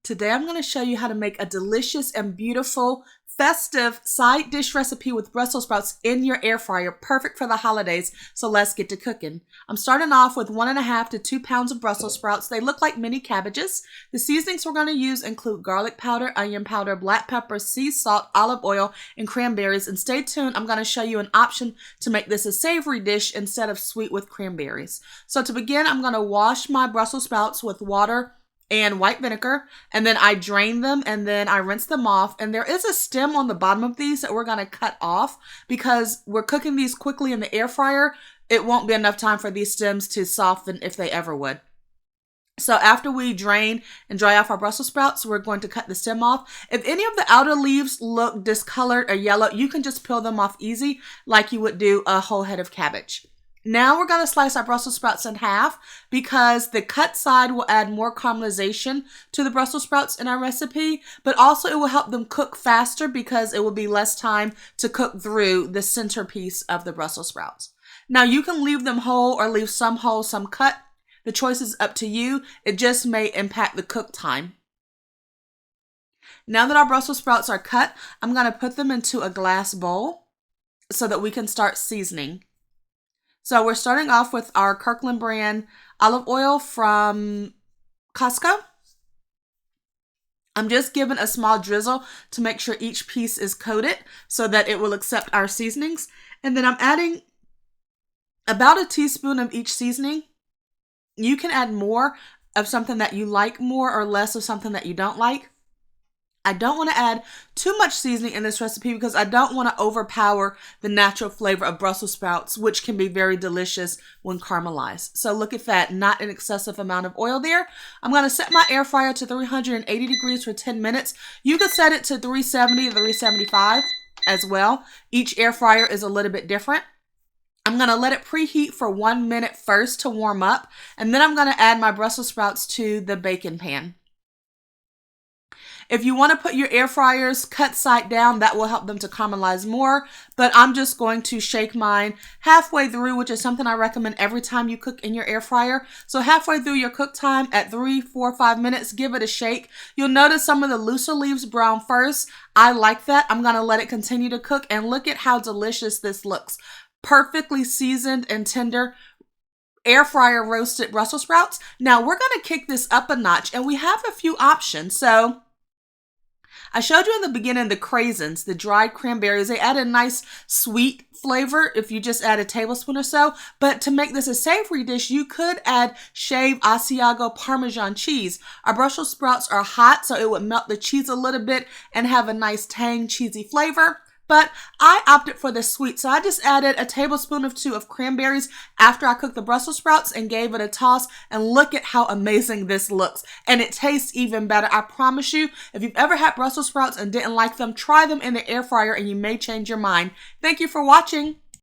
Today I'm going to show you how to make a delicious and beautiful festive side dish recipe with Brussels sprouts in your air fryer, perfect for the holidays. So let's get to cooking. I'm starting off with 1.5 to 2 pounds of Brussels sprouts. They look like mini cabbages. The seasonings we're going to use include garlic powder, onion powder, black pepper, sea salt, olive oil, and cranberries. And stay tuned, I'm going to show you an option to make this a savory dish instead of sweet with cranberries. So to begin, I'm going to wash my Brussels sprouts with water and white vinegar, and then I drain them and then I rinse them off. And there is a stem on the bottom of these that we're going to cut off because we're cooking these quickly in the air fryer. It won't be enough time for these stems to soften if they ever would. So after we drain and dry off our Brussels sprouts, we're going to cut the stem off. If any of the outer leaves look discolored or yellow, you can just peel them off easy like you would do a whole head of cabbage. Now we're going to slice our Brussels sprouts in half because the cut side will add more caramelization to the Brussels sprouts in our recipe, but also it will help them cook faster because it will be less time to cook through the centerpiece of the Brussels sprouts. Now you can leave them whole or leave some whole, some cut. The choice is up to you. It just may impact the cook time. Now that our Brussels sprouts are cut, I'm going to put them into a glass bowl so that we can start seasoning. So we're starting off with our Kirkland brand olive oil from Costco. I'm just giving a small drizzle to make sure each piece is coated so that it will accept our seasonings. And then I'm adding about a teaspoon of each seasoning. You can add more of something that you like more or less of something that you don't like. I don't want to add too much seasoning in this recipe because I don't want to overpower the natural flavor of Brussels sprouts, which can be very delicious when caramelized. So look at that, not an excessive amount of oil there. I'm going to set my air fryer to 380 degrees for 10 minutes. You could set it to 370 or 375 as well. Each air fryer is a little bit different. I'm going to let it preheat for 1 minute first to warm up, and then I'm going to add my Brussels sprouts to the baking pan. If you want to put your air fryers cut side down, that will help them to caramelize more, but I'm just going to shake mine halfway through, which is something I recommend every time you cook in your air fryer. So halfway through your cook time at 3, 4, 5 minutes, give it a shake. You'll notice some of the looser leaves brown first. I like that. I'm going to let it continue to cook, and look at how delicious this looks. Perfectly seasoned and tender air fryer roasted Brussels sprouts. Now we're going to kick this up a notch, and we have a few options. So I showed you in the beginning the craisins, the dried cranberries. They add a nice sweet flavor if you just add a tablespoon or so. But to make this a savory dish, you could add shaved Asiago Parmesan cheese. Our Brussels sprouts are hot, so it would melt the cheese a little bit and have a nice tang, cheesy flavor. But I opted for the sweet, so I just added a tablespoon or 2 of cranberries after I cooked the Brussels sprouts and gave it a toss. And look at how amazing this looks. And it tastes even better. I promise you, if you've ever had Brussels sprouts and didn't like them, try them in the air fryer and you may change your mind. Thank you for watching.